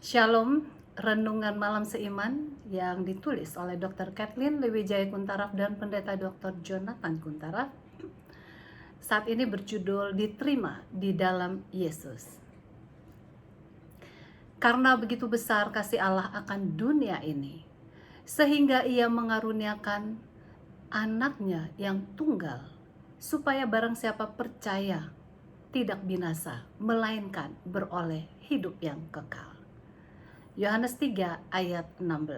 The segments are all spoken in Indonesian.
Shalom, renungan malam seiman yang ditulis oleh Dr. Kathleen Lewijaya Kuntaraf dan Pendeta Dr. Jonathan Kuntaraf. Saat ini berjudul Diterima di dalam Yesus. Karena begitu besar kasih Allah akan dunia ini, sehingga Ia mengaruniakan anaknya yang tunggal, supaya barang siapa percaya tidak binasa, melainkan beroleh hidup yang kekal. Yohanes 3 ayat 16.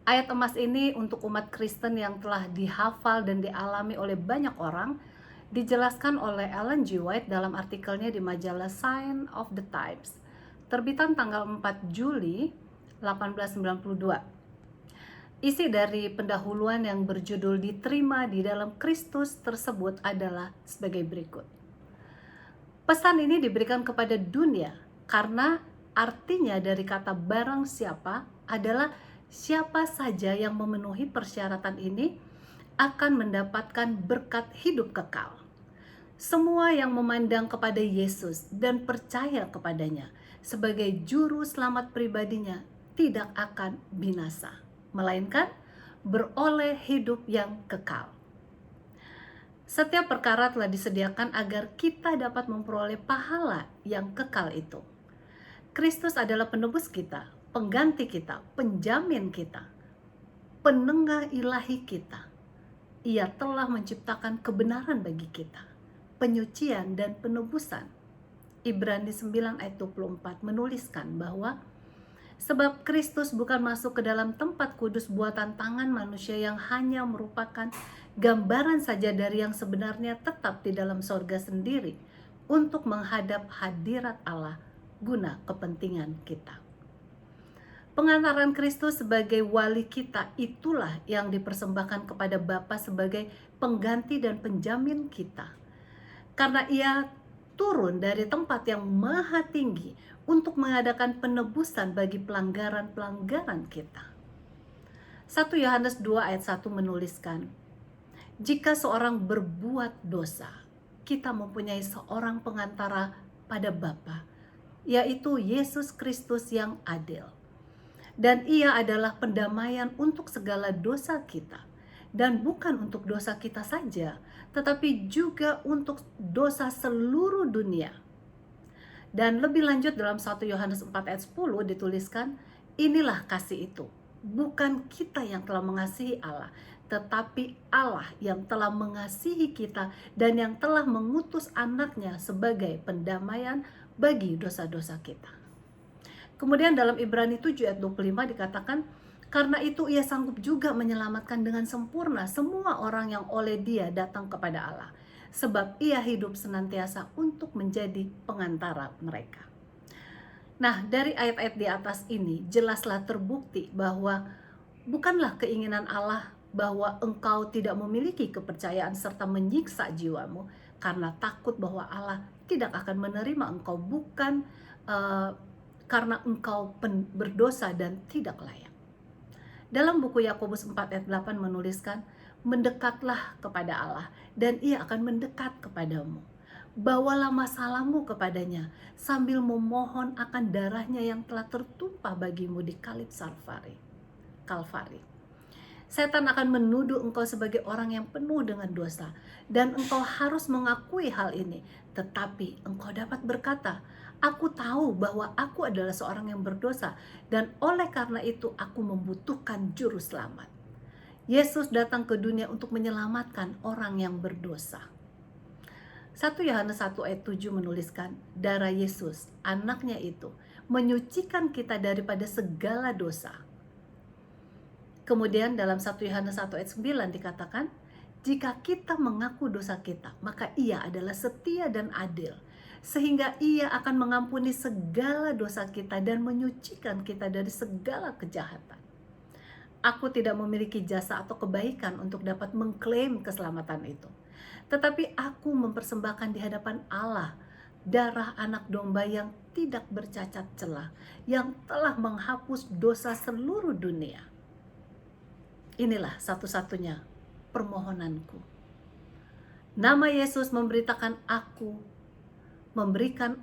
Ayat emas ini untuk umat Kristen yang telah dihafal dan dialami oleh banyak orang, dijelaskan oleh Ellen G. White dalam artikelnya di majalah Sign of the Times, terbitan tanggal 4 Juli 1892. Isi dari pendahuluan yang berjudul Diterima di dalam Kristus tersebut adalah sebagai berikut. Pesan ini diberikan kepada dunia karena artinya dari kata barang siapa adalah siapa saja yang memenuhi persyaratan ini akan mendapatkan berkat hidup kekal. Semua yang memandang kepada Yesus dan percaya kepadanya sebagai juru selamat pribadinya tidak akan binasa, melainkan beroleh hidup yang kekal. Setiap perkara telah disediakan agar kita dapat memperoleh pahala yang kekal itu. Kristus adalah penebus kita, pengganti kita, penjamin kita, penengah ilahi kita. Ia telah menciptakan kebenaran bagi kita, penyucian dan penebusan. Ibrani 9 ayat 24 menuliskan bahwa sebab Kristus bukan masuk ke dalam tempat kudus buatan tangan manusia yang hanya merupakan gambaran saja dari yang sebenarnya tetap di dalam sorga sendiri untuk menghadap hadirat Allah guna kepentingan kita. Pengantaran Kristus sebagai wali kita itulah yang dipersembahkan kepada Bapa sebagai pengganti dan penjamin kita. Karena Ia turun dari tempat yang maha tinggi untuk mengadakan penebusan bagi pelanggaran-pelanggaran kita. 1 Yohanes 2 ayat 1 menuliskan, jika seorang berbuat dosa, kita mempunyai seorang pengantara pada Bapa, yaitu Yesus Kristus yang adil. Dan Ia adalah pendamaian untuk segala dosa kita. Dan bukan untuk dosa kita saja, tetapi juga untuk dosa seluruh dunia. Dan lebih lanjut dalam 1 Yohanes 4 ayat 10 dituliskan, inilah kasih itu, bukan kita yang telah mengasihi Allah, tetapi Allah yang telah mengasihi kita dan yang telah mengutus anaknya sebagai pendamaian bagi dosa-dosa kita. Kemudian dalam Ibrani 7 ayat 25 dikatakan, karena itu Ia sanggup juga menyelamatkan dengan sempurna semua orang yang oleh Dia datang kepada Allah, sebab Ia hidup senantiasa untuk menjadi pengantara mereka. Nah, dari ayat-ayat di atas ini jelaslah terbukti bahwa bukanlah keinginan Allah bahwa engkau tidak memiliki kepercayaan serta menyiksa jiwamu karena takut bahwa Allah tidak akan menerima engkau, bukan karena engkau berdosa dan tidak layak. Dalam buku Yakobus 4 ayat 8 menuliskan, mendekatlah kepada Allah dan Ia akan mendekat kepadamu. Bawalah masalahmu kepadanya sambil memohon akan darahnya yang telah tertumpah bagimu di Kalvari. Setan akan menuduh engkau sebagai orang yang penuh dengan dosa dan engkau harus mengakui hal ini. Tetapi engkau dapat berkata, aku tahu bahwa aku adalah seorang yang berdosa dan oleh karena itu aku membutuhkan juru selamat. Yesus datang ke dunia untuk menyelamatkan orang yang berdosa. 1 Yohanes 1 ayat 7 menuliskan, darah Yesus, anaknya itu, menyucikan kita daripada segala dosa. Kemudian dalam 1 Yohanes 1 ayat 9 dikatakan, jika kita mengaku dosa kita, maka Ia adalah setia dan adil, sehingga Ia akan mengampuni segala dosa kita dan menyucikan kita dari segala kejahatan. Aku tidak memiliki jasa atau kebaikan untuk dapat mengklaim keselamatan itu. Tetapi aku mempersembahkan di hadapan Allah darah anak domba yang tidak bercacat celah, yang telah menghapus dosa seluruh dunia. Inilah satu-satunya permohonanku. Nama Yesus memberikan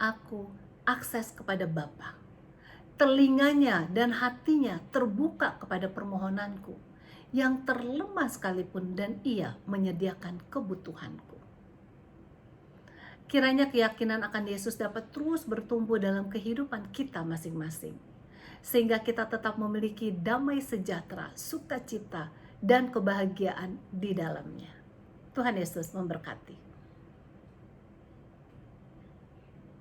aku akses kepada Bapa. telinganya dan hatinya terbuka kepada permohonanku yang terlemah sekalipun, dan ia menyediakan kebutuhanku. Kiranya keyakinan akan Yesus dapat terus bertumbuh dalam kehidupan kita masing-masing, sehingga kita tetap memiliki damai sejahtera, sukacita, dan kebahagiaan di dalamnya. Tuhan Yesus memberkati.